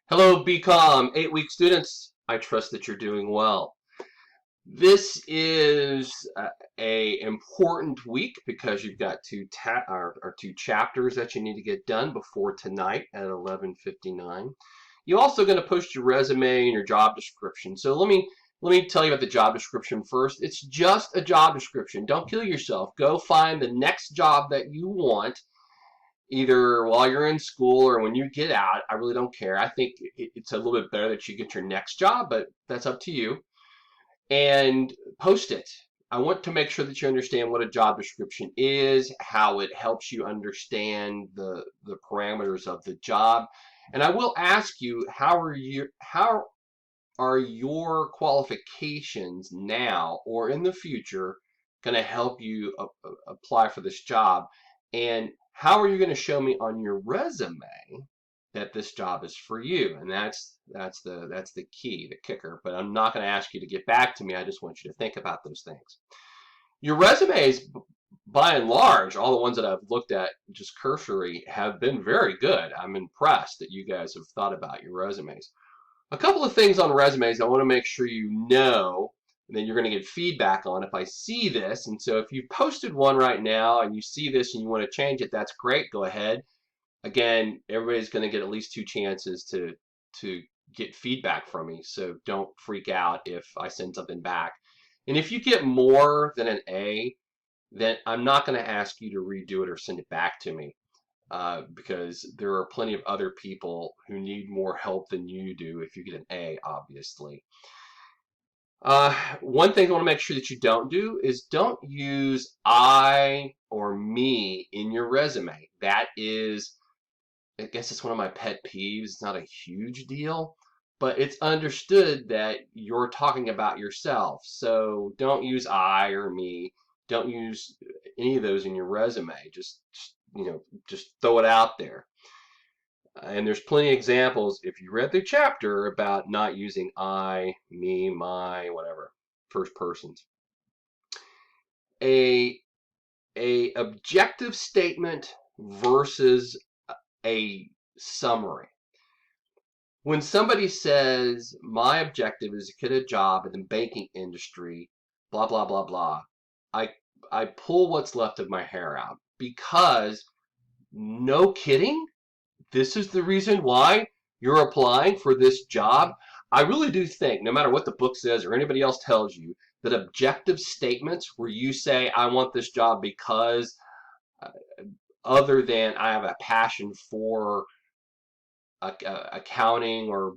Hello, Bcom 8-week students. I trust that you're doing well. This is a important week because you've got two chapters that you need to get done before tonight at 11:59. You're also going to post your resume and your job description. So let me tell you about the job description first. It's just a job description. Don't kill yourself. Go find the next job that you want either while you're in school or when you get out. I really don't care. I think it's a little bit better that you get your next job, but that's up to you. And post it. I want to make sure that you understand what a job description is, how it helps you understand the parameters of the job. And I will ask you, how are your qualifications now or in the future going to help you apply for this job? And how are you going to show me on your resume that this job is for you? And that's the key, the kicker. But I'm not going to ask you to get back to me. I just want you to think about those things. Your resumes, by and large, all the ones that I've looked at just cursory, have been very good. I'm impressed that you guys have thought about your resumes. A couple of things on resumes I want to make sure you know, and then you're going to get feedback on if I see this. And so if you've posted one right now and you see this and you want to change it, that's great. Go ahead. Again, everybody's going to get at least 2 chances to get feedback from me. So don't freak out if I send something back. And if you get more than an A, then I'm not going to ask you to redo it or send it back to me. Because there are plenty of other people who need more help than you do if you get an A, obviously. One thing I want to make sure that you don't do is don't use I or me in your resume. That is, I guess it's one of my pet peeves. It's not a huge deal, but it's understood that you're talking about yourself. So don't use I or me. Don't use any of those in your resume. Just throw it out there. And there's plenty of examples if you read the chapter about not using I, me, my, whatever, first persons. A objective statement versus a summary. When somebody says my objective is to get a job in the banking industry, blah blah blah blah, I I pull what's left of my hair out because no kidding, this is the reason why you're applying for this job. I really do think, no matter what the book says or anybody else tells you, that objective statements where you say, I want this job because uh, other than I have a passion for accounting or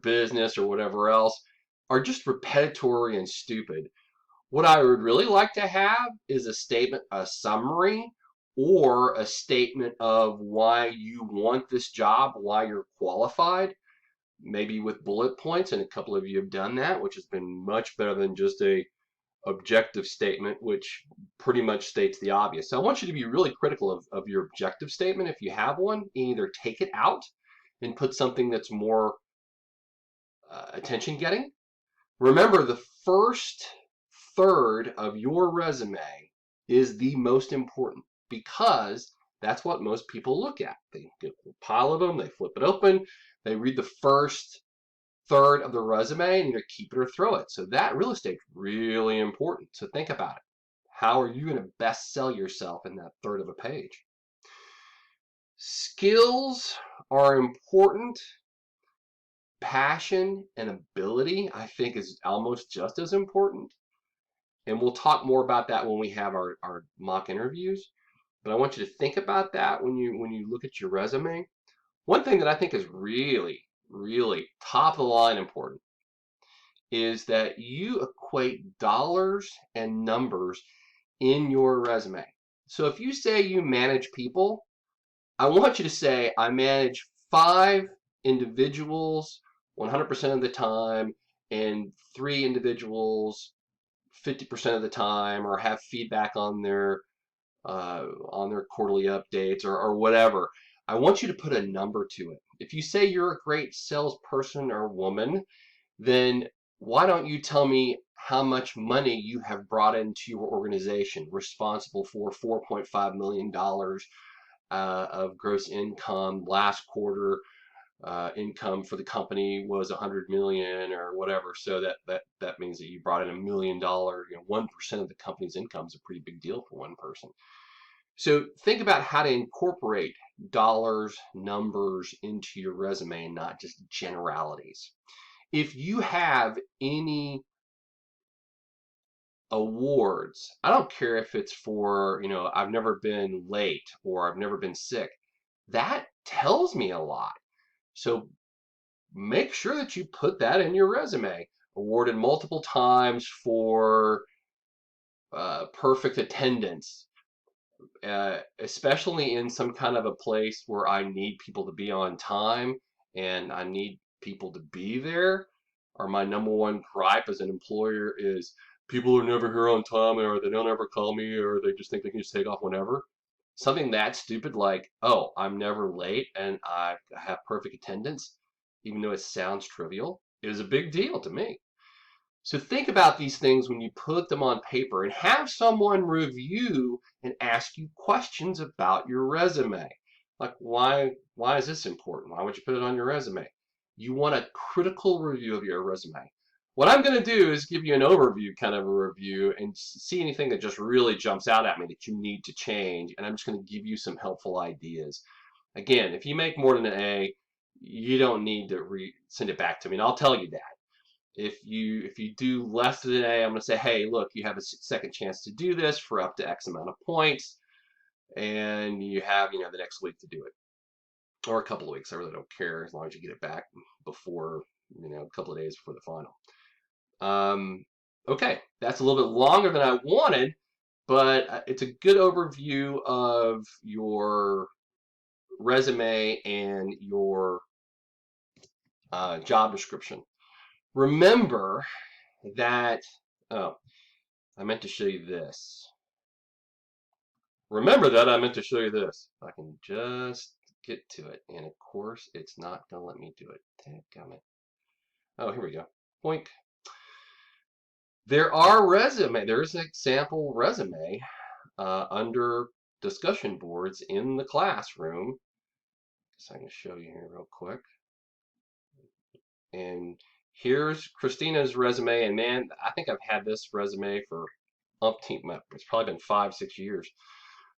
business or whatever else, are just repetitory and stupid. What I would really like to have is a statement, a summary, or a statement of why you want this job, why you're qualified, maybe with bullet points, and a couple of you have done that, which has been much better than just a objective statement, which pretty much states the obvious. So I want you to be really critical of your objective statement. If you have one, either take it out and put something that's more attention getting. Remember, the first third of your resume is the most important because that's what most people look at. They get a pile of them, they flip it open, they read the first third of the resume and either keep it or throw it. So that real estate's really important. So think about it. How are you going to best sell yourself in that third of a page? Skills are important. Passion and ability, I think, is almost just as important. And we'll talk more about that when we have our mock interviews. But I want you to think about that when you look at your resume. One thing that I think is really, really top of the line important is that you equate dollars and numbers in your resume. So if you say you manage people, I want you to say I manage 5 individuals 100% of the time and 3 individuals 50% of the time, or have feedback on their quarterly updates or whatever. I want you to put a number to it. If you say you're a great salesperson or woman, then why don't you tell me how much money you have brought into your organization, responsible for $4.5 million of gross income last quarter, income for the company was 100 million or whatever. So that means that you brought in $1 million. 1% of the company's income is a pretty big deal for one person. So think about how to incorporate dollars, numbers into your resume and not just generalities. If you have any awards, I don't care if it's for, I've never been late or I've never been sick, that tells me a lot. So make sure that you put that in your resume. Awarded multiple times for perfect attendance, especially in some kind of a place where I need people to be on time and I need people to be there, or my number one gripe as an employer is people are never here on time, or they don't ever call me, or they just think they can just take off whenever. Something that stupid like, oh, I'm never late and I have perfect attendance, even though it sounds trivial, is a big deal to me. So think about these things when you put them on paper and have someone review and ask you questions about your resume. Like, why is this important? Why would you put it on your resume? You want a critical review of your resume. What I'm going to do is give you an overview kind of a review and see anything that just really jumps out at me that you need to change. And I'm just going to give you some helpful ideas. Again, if you make more than an A, you don't need to send it back to me. And I'll tell you that. If you do less than an A, I'm going to say, hey, look, you have a second chance to do this for up to X amount of points, and you have the next week to do it, or a couple of weeks. I really don't care as long as you get it back before a couple of days before the final. Okay, that's a little bit longer than I wanted, but it's a good overview of your resume and your job description. Remember that, oh, I meant to show you this. Remember that I meant to show you this. I can just get to it. And of course, it's not going to let me do it. Dadgummit. Oh, here we go. Boink. There's an example resume under discussion boards in the classroom. So I can show you here real quick. And here's Christina's resume. And man, I think I've had this resume for umpteen months. It's probably been 5-6 years.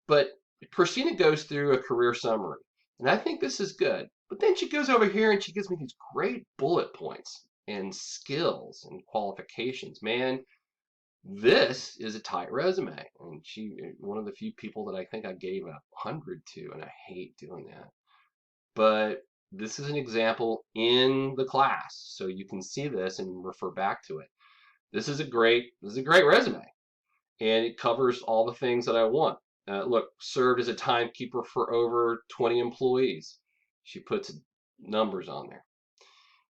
But Christina goes through a career summary. And I think this is good. But then she goes over here and she gives me these great bullet points and skills and qualifications. Man, this is a tight resume. And she, one of the few people that I think I gave 100 to, and I hate doing that. But this is an example in the class, so you can see this and refer back to it. This is a great resume, and it covers all the things that I want. Look, served as a timekeeper for over 20 employees. She puts numbers on there.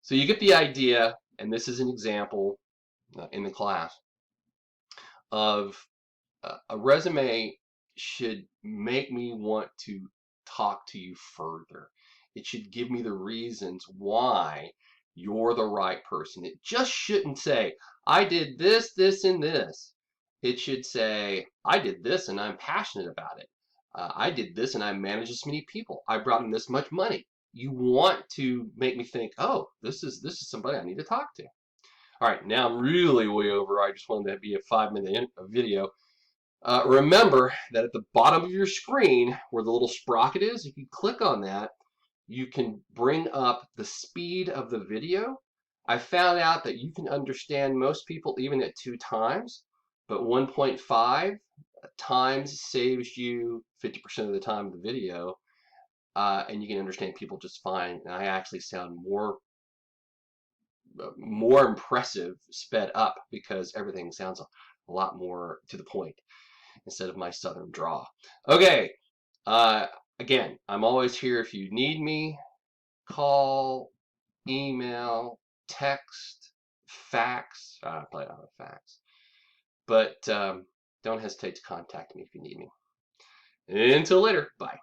So you get the idea, and this is an example in the class of a resume should make me want to talk to you further. It should give me the reasons why you're the right person. It just shouldn't say, I did this, this, and this. It should say, I did this and I'm passionate about it. I did this and I managed this many people. I brought in this much money. You want to make me think, oh, this is somebody I need to talk to. All right, now I'm really way over. I just wanted to be a 5-minute video. Remember that at the bottom of your screen, where the little sprocket is, if you click on that, you can bring up the speed of the video. I found out that you can understand most people even at 2 times, but 1.5 times saves you 50% of the time of the video, and you can understand people just fine. And I actually sound more impressive sped up because everything sounds a lot more to the point instead of my southern draw. Okay, again, I'm always here if you need me. Call, email, text, fax. I probably don't have a fax. But don't hesitate to contact me if you need me. Until later, bye.